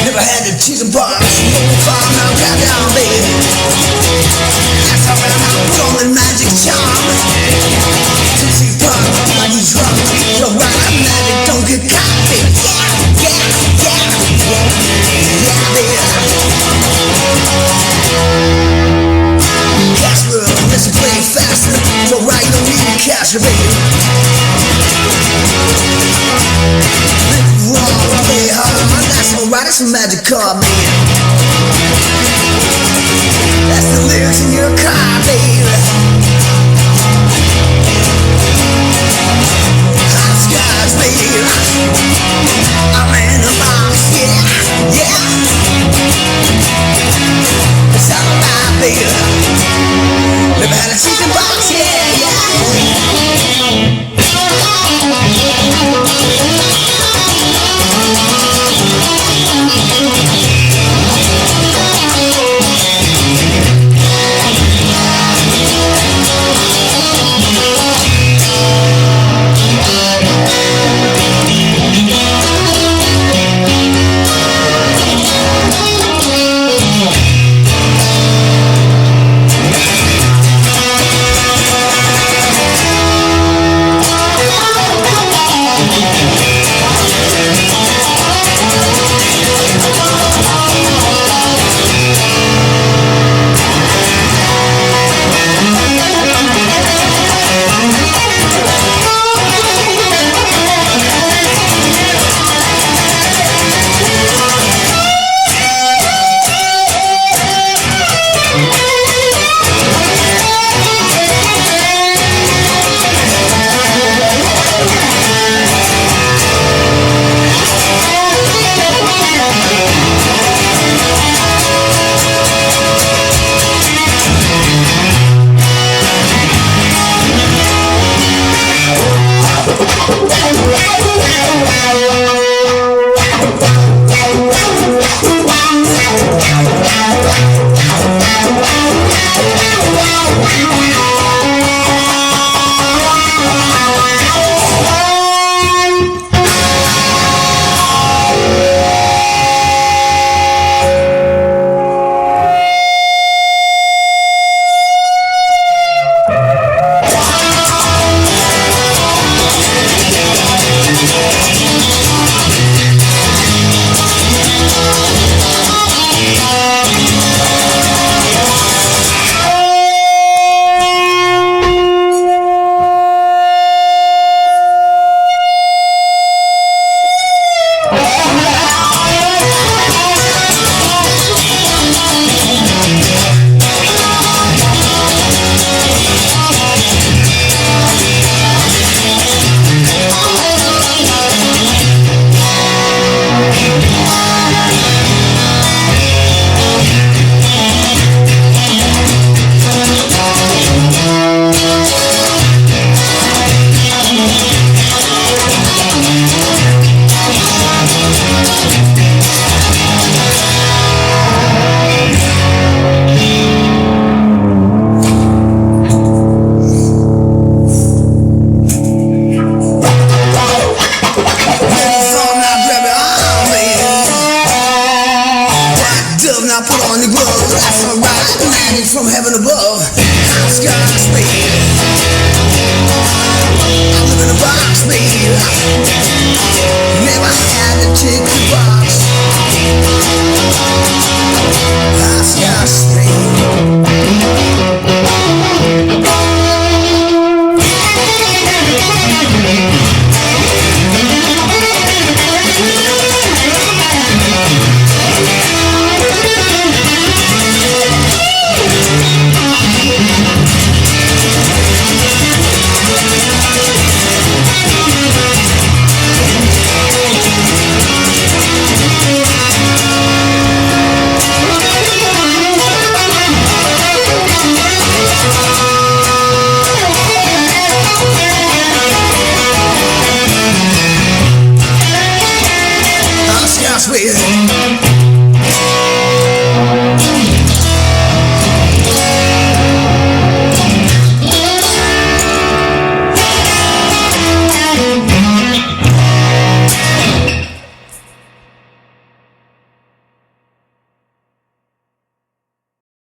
Never had the cheese and box. No far now, goddamn baby. That's how I'm put on the magic charm. Tipsy punk, like you drunk. You're right, I'm magic, don't get caught, baby. Yeah, baby. Cash world, let's play it faster. You're right, you don't need to cash, baby. Play hard, that's alright, it's a magic car, baby. That's the lyrics in your car, baby. Hot scotch, baby. I'm in the box, yeah. It's all about, baby. Never had a chicken box, yeah. I put on the glove. That's alright, magic from heaven above. Hot scotch, baby. I live in a box, baby. Never had a chick to buy.